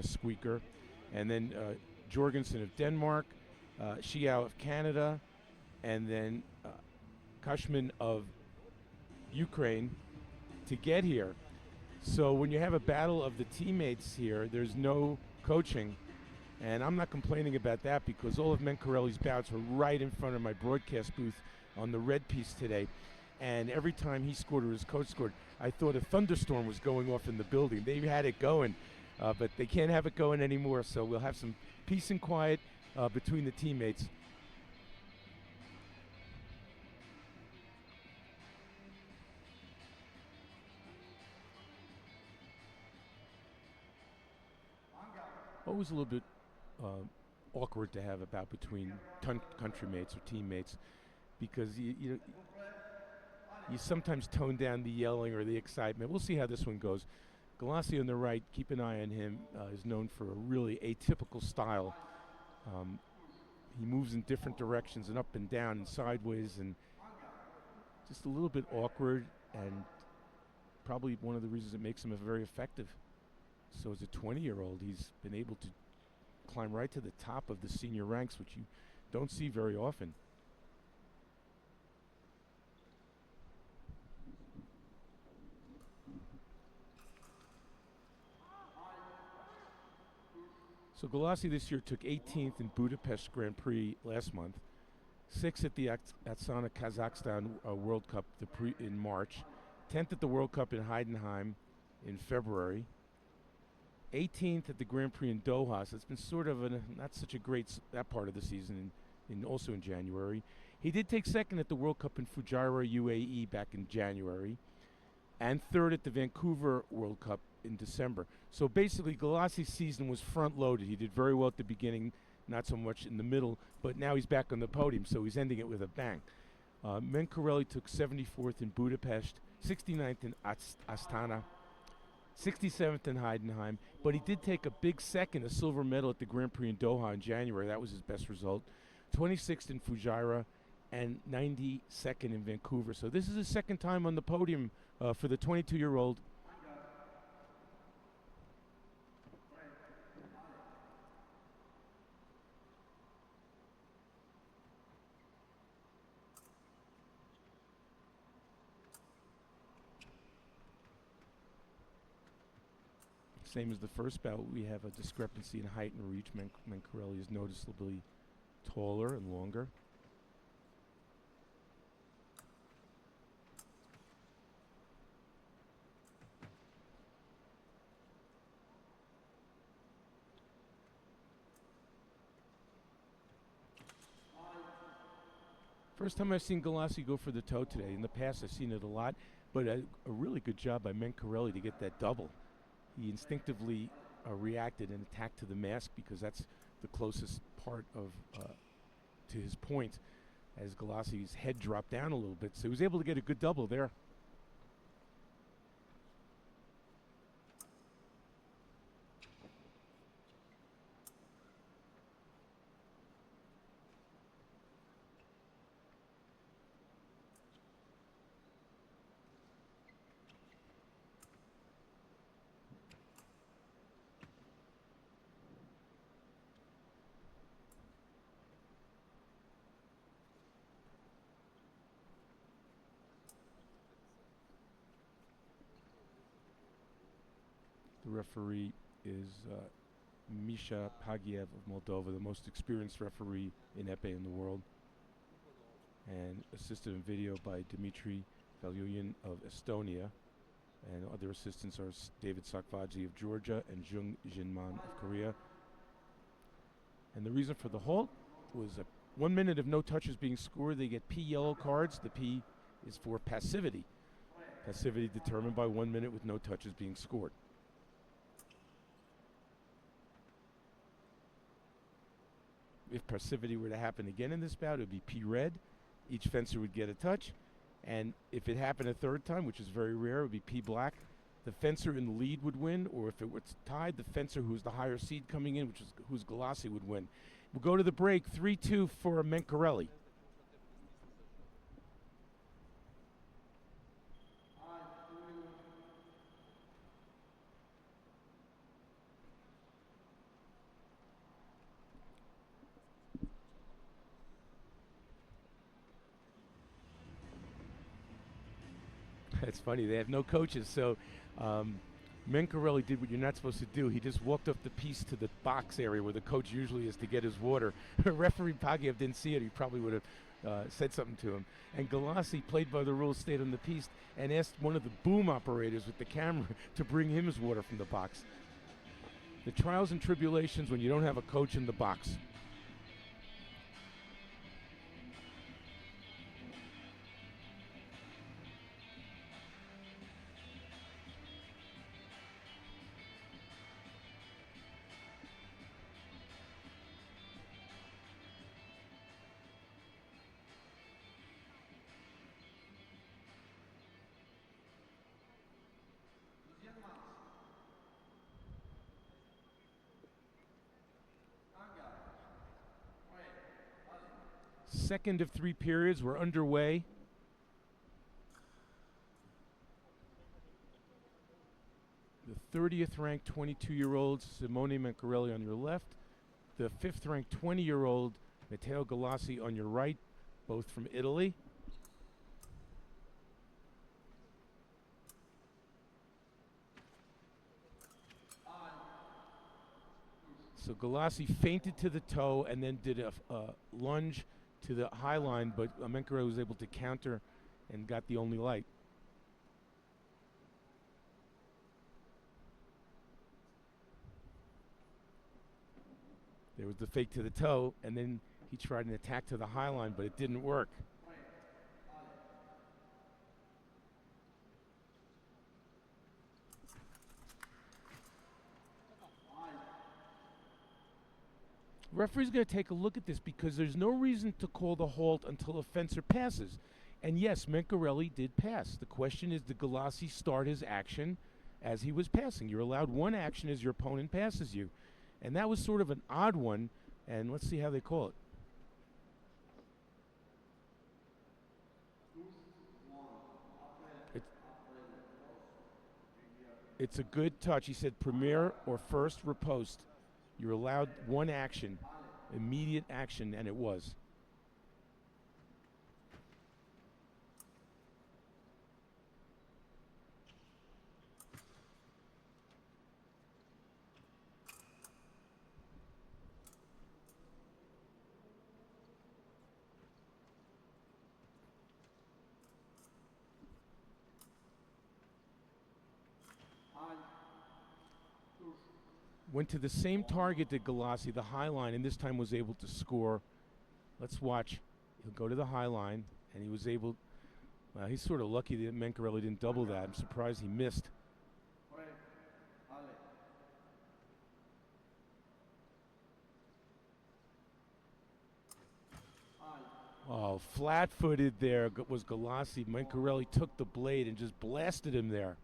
squeaker. And then Jorgensen of Denmark, Xiao of Canada, and then Kashman of Ukraine to get here. So when you have a battle of the teammates here, there's no coaching. And I'm not complaining about that because all of Mencarelli's bouts were right in front of my broadcast booth on the red piece today. And every time he scored or his coach scored, I thought a thunderstorm was going off in the building. They had it going, but they can't have it going anymore. So we'll have some peace and quiet between the teammates. Always a little bit awkward to have a bout between countrymates or teammates because you sometimes tone down the yelling or the excitement. We'll see how this one goes. Galassi on the right, keep an eye on him, is known for a really atypical style. He moves in different directions and up and down and sideways and just a little bit awkward, and probably one of the reasons it makes him very effective. So as a 20-year-old, he's been able to climb right to the top of the senior ranks, which you don't see very often. So Galassi this year took 18th in Budapest Grand Prix last month, 6th at the Astana Kazakhstan World Cup in March, 10th at the World Cup in Heidenheim in February, 18th at the Grand Prix in Doha. So it's been sort of not such a great that part of the season, also in January. He did take second at the World Cup in Fujairah, UAE back in January, and third at the Vancouver World Cup in December. So basically Galassi's season was front-loaded. He did very well at the beginning, not so much in the middle, but now he's back on the podium, so he's ending it with a bang. Mencarelli took 74th in Budapest, 69th in Astana, 67th in Heidenheim, but he did take a big second, a silver medal at the Grand Prix in Doha in January. That was his best result. 26th in Fujairah and 92nd in Vancouver. So this is his second time on the podium for the 22-year-old. Same as the first bout, we have a discrepancy in height and reach. Mencarelli is noticeably taller and longer. First time I've seen Galassi go for the toe today. In the past, I've seen it a lot, but a really good job by Mencarelli to get that double. He instinctively reacted and attacked to the mask because that's the closest part of to his point, as Galassi's head dropped down a little bit. So he was able to get a good double there. The referee is Misha Pagiev of Moldova, the most experienced referee in EPEE in the world, and assisted in video by Dmitry Valyuyin of Estonia, and other assistants are David Sakvadzi of Georgia and Jung Jinman of Korea. And the reason for the halt was 1 minute of no touches being scored. They get P yellow cards. The P is for passivity. Passivity determined by 1 minute with no touches being scored. If passivity were to happen again in this bout, it would be P red. Each fencer would get a touch. And if it happened a third time, which is very rare, it would be P black. The fencer in the lead would win, or if it was tied, the fencer who's the higher seed coming in, who's Galassi, would win. We'll go to the break, 3-2 for Mencarelli. It's funny, they have no coaches, so MENCARELLI did what you're not supposed to do. He just walked off the piece to the box area where the coach usually is to get his water. Referee Pagiev didn't see it. He probably would have said something to him. And Galassi, played by the rules, stayed on the piece and asked one of the boom operators with the camera to bring him his water from the box. The trials and tribulations when you don't have a coach in the box. Second of three periods, we're underway. The 30th ranked 22-year-old Simone MENCARELLI on your left. The 5th ranked 20-year-old Matteo Galassi on your right, both from Italy. So Galassi feinted to the toe and then did a lunge to the high line, but MENCARELLI was able to counter and got the only light. There was the fake to the toe, and then he tried an attack to the high line, but it didn't work. Referee's going to take a look at this because there's no reason to call the halt until a fencer passes. And yes, MENCARELLI did pass. The question is, did Galassi start his action as he was passing? You're allowed one action as your opponent passes you. And that was sort of an odd one, and let's see how they call it. It's a good touch. He said premier or first riposte. You're allowed one action, immediate action, and it was. Went to the same target that Galassi, the high line, and this time was able to score. Let's watch. He'll go to the high line, and he was able. He's sort of lucky that MENCARELLI didn't double that. I'm surprised he missed. Oh, flat-footed there was Galassi. MENCARELLI took the blade and just blasted him there.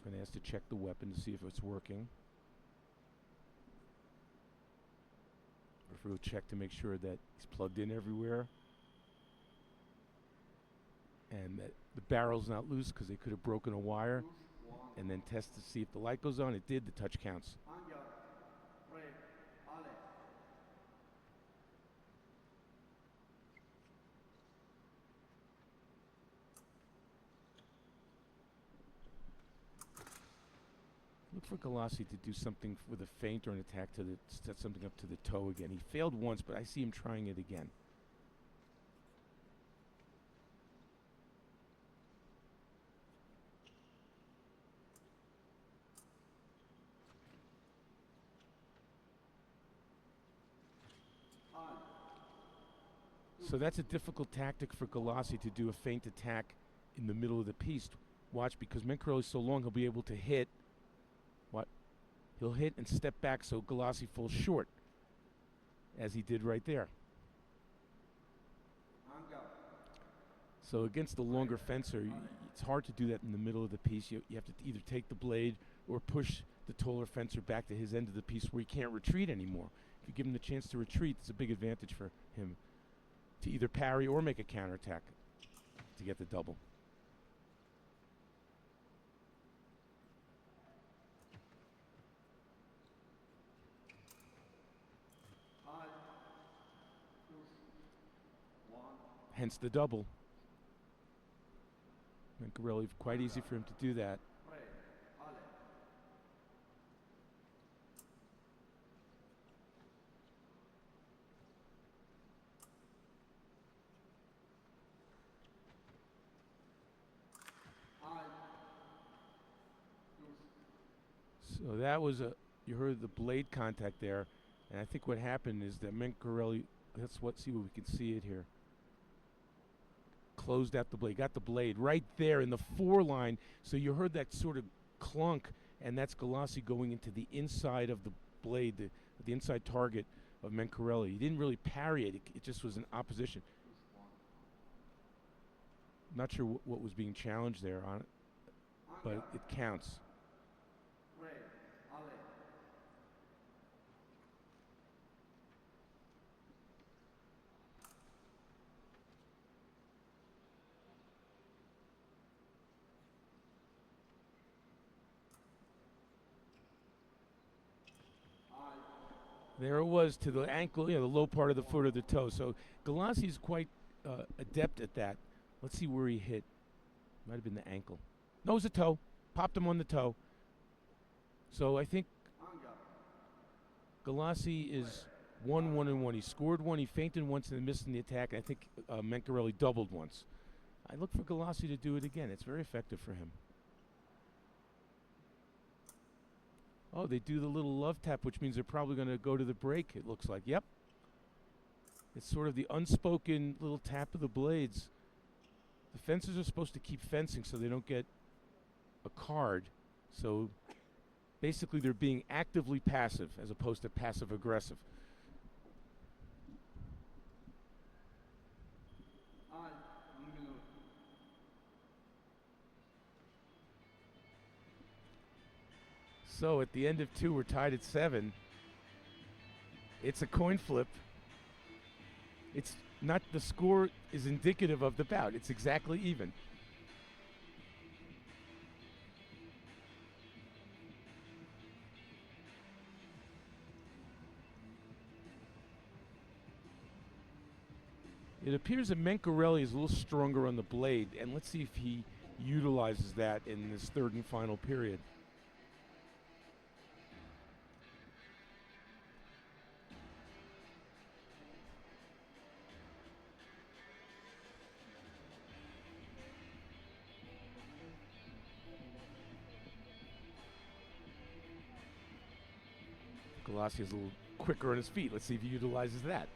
Going to ask to check the weapon to see if it's working. Referee will check to make sure that he's plugged in everywhere and that the barrel's not loose because they could have broken a wire, and then test to see if the light goes on. It did. The touch counts. Look for Galassi to do something with a feint or an attack to set something up to the toe again. He failed once, but I see him trying it again. So that's a difficult tactic for Galassi, to do a feint attack in the middle of the piece. Watch, because MENCARELLI is so long, he'll be able to hit. He'll hit and step back so Galassi falls short, as he did right there. So against the longer fencer, it's hard to do that in the middle of the piece. You have to either take the blade or push the taller fencer back to his end of the piece where he can't retreat anymore. If you give him the chance to retreat, it's a big advantage for him to either parry or make a counterattack to get the double. hence the double. Mencarelli, quite easy for him to do that. So that was you heard the blade contact there, and I think what happened is that Mencarelli, see what we can see it here. Closed out the blade, got the blade right there in the foreline. So you heard that sort of clunk, and that's Galassi going into the inside of the blade, the inside target of Mencarelli. He didn't really parry it, it just was in opposition. Not sure what was being challenged there on it, but it counts. There it was to the ankle, the low part of the foot or the toe. So Galassi's quite adept at that. Let's see where he hit. Might have been the ankle. No, it was the toe. Popped him on the toe. So I think Galassi is 1-1-1. He scored one, he feinted once and missed in the attack. I think Mencarelli doubled once. I look for Galassi to do it again. It's very effective for him. Oh, they do the little love tap, which means they're probably going to go to the break, it looks like. Yep. It's sort of the unspoken little tap of the blades. The fencers are supposed to keep fencing so they don't get a card. So basically they're being actively passive as opposed to passive-aggressive. So at the end of 2, we're tied at 7. It's a coin flip. It's not, the score is indicative of the bout. It's exactly even. It appears that Mencarelli is a little stronger on the blade, and let's see if he utilizes that in this third and final period. Galassi is a little quicker on his feet. Let's see if he utilizes that.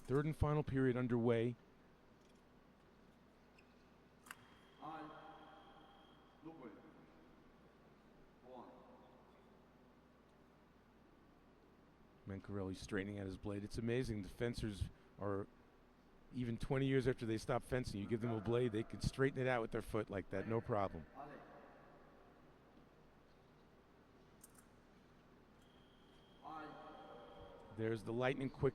Third and final period underway. Mencarelli straightening out his blade. It's amazing. The fencers are, even 20 years after they stop fencing, you give them a blade, they can straighten it out with their foot like that, no problem. There's the lightning quick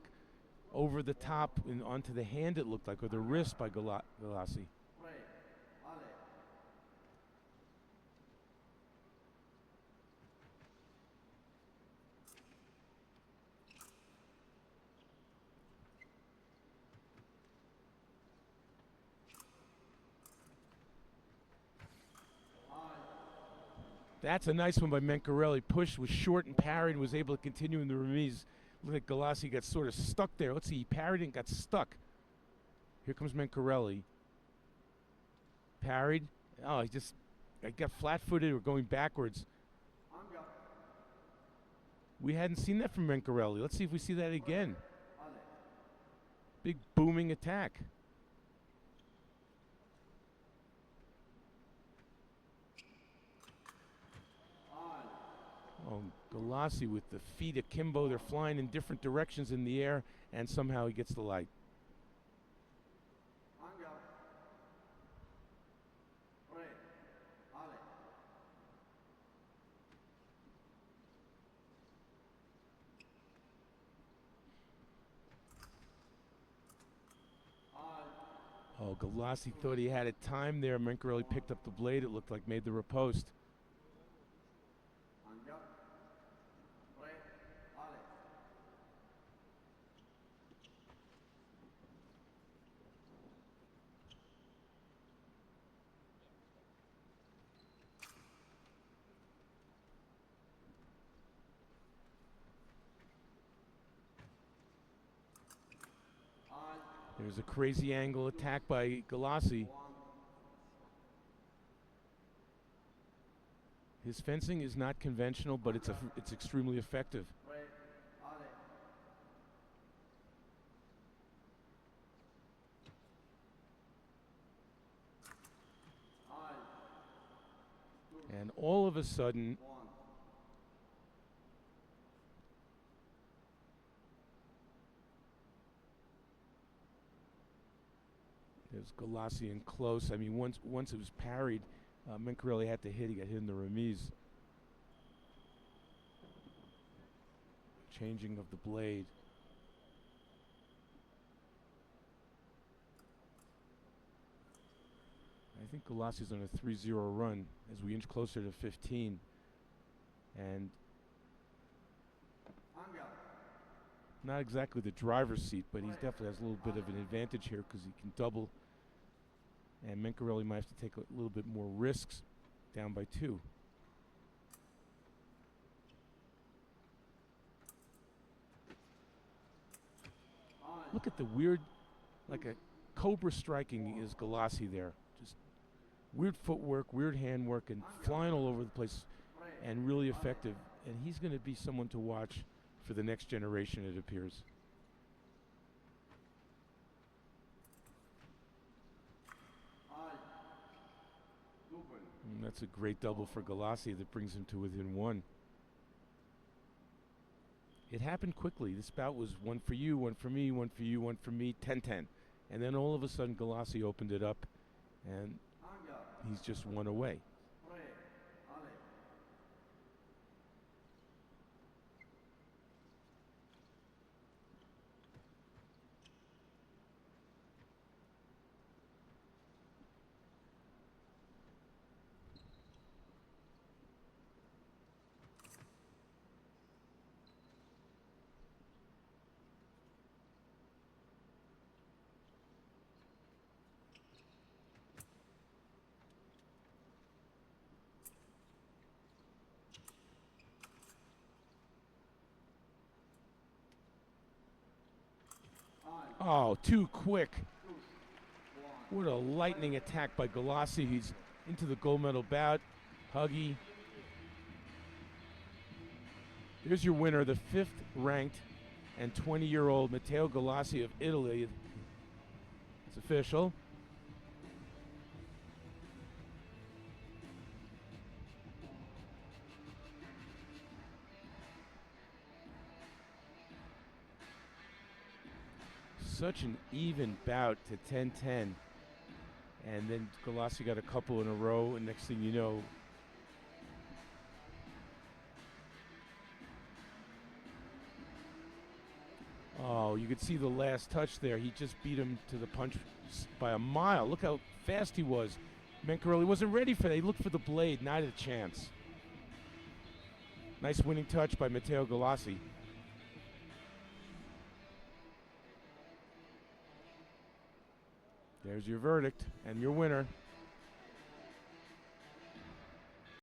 over the top and onto the hand, it looked like, or the wrist by Galassi. That's a nice one by Mencarelli. Push was short and parried and was able to continue in the remise. Look like Galassi got sort of stuck there. Let's see, he parried and got stuck. Here comes Mencarelli. Parried. Oh, I got flat-footed or going backwards. We hadn't seen that from Mencarelli. Let's see if we see that again. Big booming attack. Oh, Galassi with the feet akimbo. They're flying in different directions in the air, and somehow he gets the light. Oh, Galassi thought he had it timed there. MENCARELLI picked up the blade. It looked like made the riposte. There's a crazy angle attack by Galassi. His fencing is not conventional, but it's extremely effective. And all of a sudden, there's Galassi in close. I mean, once it was parried, MENCARELLI had to hit. He got hit in the remise. Changing of the blade. I think Galassi's on a 3-0 run as we inch closer to 15. And not exactly the driver's seat, but he definitely has a little bit of an advantage here because he can double. And MENCARELLI might have to take a little bit more risks, down by 2. Look at the weird, like a cobra striking is Galassi there. Just weird footwork, weird handwork, and flying all over the place, and really effective. And he's going to be someone to watch for the next generation, it appears. And that's a great double for Galassi that brings him to within 1. It happened quickly. This bout was 1 for you, 1 for me, 1 for you, 1 for me, 10-10. And then all of a sudden Galassi opened it up, and he's just 1 away. Oh, too quick. What a lightning attack by Galassi. He's into the gold medal bout. Huggy. Here's your winner, the 5th ranked and 20-year-old Matteo Galassi of Italy. It's official. Such an even bout to 10-10. And then Galassi got a couple in a row, and next thing you know, oh, you could see the last touch there. He just beat him to the punch by a mile. Look how fast he was. MENCARELLI wasn't ready for that. He looked for the blade, not a chance. Nice winning touch by Matteo Galassi. There's your verdict and your winner.